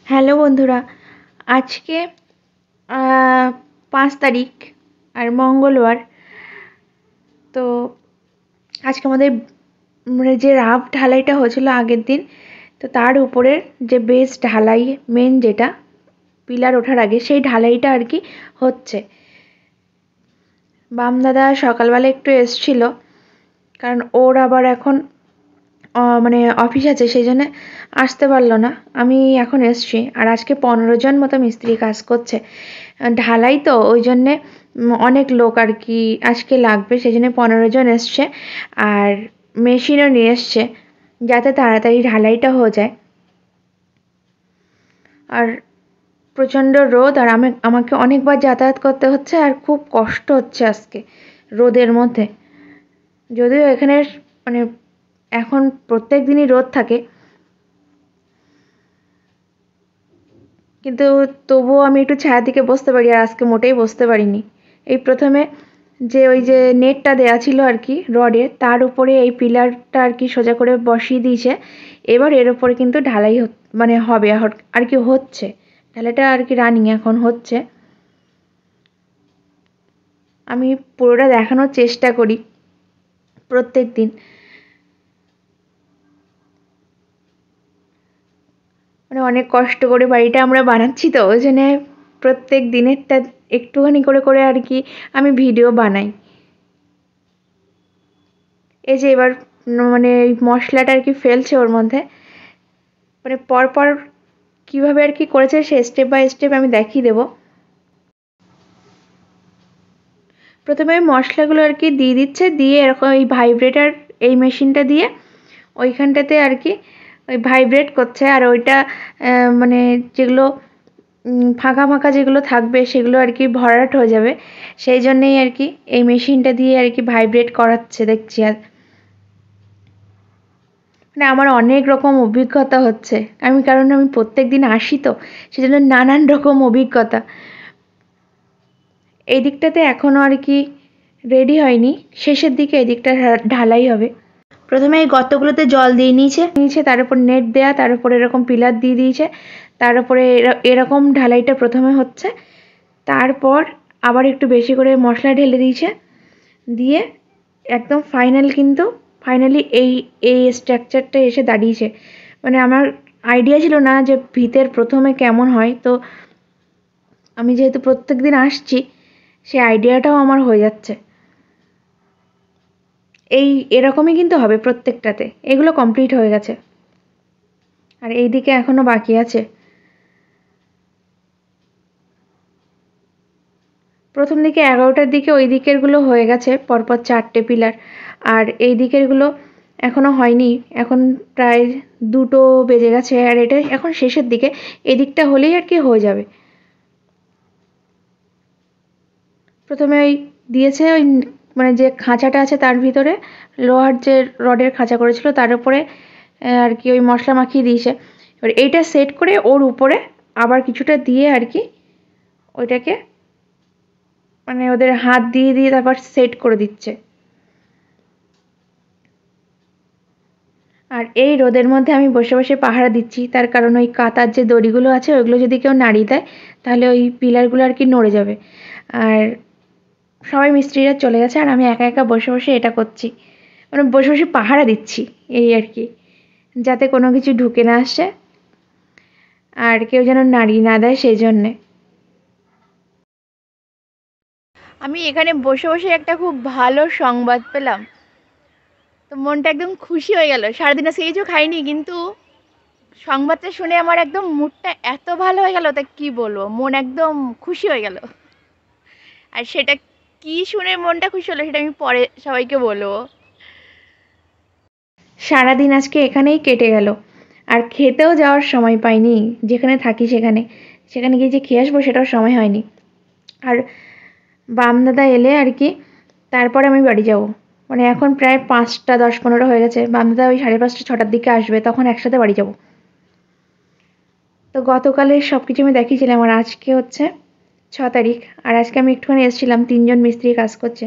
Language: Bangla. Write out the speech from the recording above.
হ্যালো বন্ধুরা, আজকে 5 তারিখ আর মঙ্গলবার। তো আজকে আমাদের যে রাফ ঢালাইটা হয়েছিল আগের দিন, তো তার উপরে যে বেস ঢালাই মেন যেটা পিলার ওঠার আগে সেই ঢালাইটা আর কি হচ্ছে। বাম দাদা সকালবেলা একটু এসছিল, কারণ ওর আবার এখন মানে অফিস আছে, সেই জন্য আসতে পারলো না। আমি এখন এসছি, আর আজকে 15 জন মতো মিস্ত্রি কাজ করছে। ঢালাই তো ওই জন্যে অনেক লোক আর কি আজকে লাগবে, সেই জন্য 15 জন এসছে। আর মেশিনও নিয়ে এসছে যাতে তাড়াতাড়ি ঢালাইটা হয়ে যায়। আর প্রচণ্ড রোদ, আর আমাকে অনেকবার যাতায়াত করতে হচ্ছে, আর খুব কষ্ট হচ্ছে আজকে রোদের মধ্যে। যদিও এখানে মানে এখন প্রত্যেক দিনই রোদ থাকে, কিন্তু তবুও আমি একটু ছায়ার দিকে বসতে পারি, আর আজকে মোটেই বসতে পারিনি। এই প্রথমে যে ওই যে নেটটা দেয়া ছিল আর কি রডের, তার উপরে এই পিলারটা আর কি সোজা করে বসিয়ে দিয়েছে। এবার এর উপরে কিন্তু ঢালাই মানে হবে আর কি হচ্ছে, ঢালাইটা আর কি রানিং এখন হচ্ছে। আমি পুরোটা দেখানোর চেষ্টা করি প্রত্যেক দিন। মানে অনেক কষ্ট করে বাড়িটা আমরা বানাচ্ছি, তো ওই জন্যে প্রত্যেক দিনেরটা একটুখানি করে করে আর কি আমি ভিডিও বানাই। এই যে এবার মানে মশলাটা আর কি ফেলছে ওর মধ্যে, মানে পরপর কীভাবে আর কি করেছে সে স্টেপ বাই স্টেপ আমি দেখিয়ে দেবো। প্রথমে ওই মশলাগুলো আর কি দিয়ে দিচ্ছে, দিয়ে এরকম এই ভাইব্রেটার এই মেশিনটা দিয়ে ওইখানটাতে আর কি ওই ভাইব্রেট করছে। আর ওইটা মানে যেগুলো ফাঁকা ফাঁকা যেগুলো থাকবে সেগুলো আর কি ভরাট হয়ে যাবে, সেই জন্যেই আর কি এই মেশিনটা দিয়ে আর কি ভাইব্রেট করাচ্ছে দেখছি। আর মানে আমার অনেক রকম অভিজ্ঞতা হচ্ছে, কারণ আমি প্রত্যেক দিন আসি, তো সেজন্য নানান রকম অভিজ্ঞতা। এই দিকটাতে এখনও আর কি রেডি হয়নি, শেষের দিকে এই দিকটা ঢালাই হবে। প্রথমে এই গর্তগুলোতে জল দিয়ে নিয়েছে, তার উপর নেট দেয়া, তার উপর এরকম পিলার দিয়ে দিয়েছে, তার উপরে এরকম ঢালাইটা প্রথমে হচ্ছে। তারপর আবার একটু বেশি করে মশলা ঢেলে দিয়েছে, দিয়ে একদম ফাইনালি এই এই স্ট্রাকচারটা এসে দাঁড়িয়েছে। মানে আমার আইডিয়া ছিল না যে ভিতের প্রথমে কেমন হয়, তো আমি যেহেতু প্রত্যেক দিন আসছি, সেই আইডিয়াটাও আমার হয়ে যাচ্ছে। এরকমই কিন্তু হবে প্রত্যেকটাতে। এগুলো কমপ্লিট হয়ে গেছে, আর এই দিকে এখনো বাকি আছে। প্রথম দিকে 11টার দিকে ওই দিকেরগুলো হয়ে গেছে পরপর 4টে পিলার, আর এই দিকেরগুলো এখনো হয়নি। এখন প্রায় 2টো বেজে গেছে, আর এটা এখন শেষের দিকে। এদিকটা হলেই আর কি হয়ে যাবে। প্রথমে ওই দিয়েছে ওই মানে যে খাঁচাটা আছে তার ভিতরে লোহার যে রডের খাঁচা করেছিল, তার উপরে আর কি ওই মশলা মাখিয়ে দিয়েছে। এবার এইটা সেট করে ওর উপরে আবার কিছুটা দিয়ে আর কি ওইটাকে মানে ওদের হাত দিয়ে দিয়ে তারপর সেট করে দিচ্ছে। আর এই রোদের মধ্যে আমি বসে বসে পাহারা দিচ্ছি, তার কারণ ওই কাতার যে দড়িগুলো আছে ওইগুলো যদি কেউ নাড়িয়ে দেয় তাহলে ওই পিলারগুলো আর কি নড়ে যাবে। আর সবাই মিস্ত্রিরা চলে গেছে, আর আমি একা একা বসে বসে এটা করছি, মানে বসে বসে পাহারা দিচ্ছি এই আর কি, যাতে কোনো কিছু ঢুকে না আসে আর কেউ যেন নাড়িয়ে না দেয় সেই জন্যে। আমি এখানে বসে বসে একটা খুব ভালো সংবাদ পেলাম, তো মনটা একদম খুশি হয়ে গেল। সারাদিন আজকে কিছু খাইনি, কিন্তু সংবাদটা শুনে আমার একদম মুডটা এত ভালো হয়ে গেল, তা কি বলবো, মন একদম খুশি হয়ে গেল। আর সেটা কি শুনে মনটা খুশি হলো সেটা আমি পরে সবাইকে বলবো। সারাদিন আজকে এখানেই কেটে গেল, আর খেতেও যাওয়ার সময় পাইনি। যেখানে থাকি সেখানে গিয়ে যে খেয়ে আসবো সেটাও সময় হয়নি। আর বাম দাদা এলে আর কি তারপরে আমি বাড়ি যাব। মানে এখন প্রায় 5টা 10-15 হয়ে গেছে, বাম দাদা ওই 5:30 6টার দিকে আসবে, তখন একসাথে বাড়ি যাব। তো গতকালের সব কিছু আমি দেখিয়েছিলাম, আর আজকে হচ্ছে 6 তারিখ, আর আজকে আমি একটুখানি এসেছিলাম, 3জন মিস্ত্রি কাজ করছে।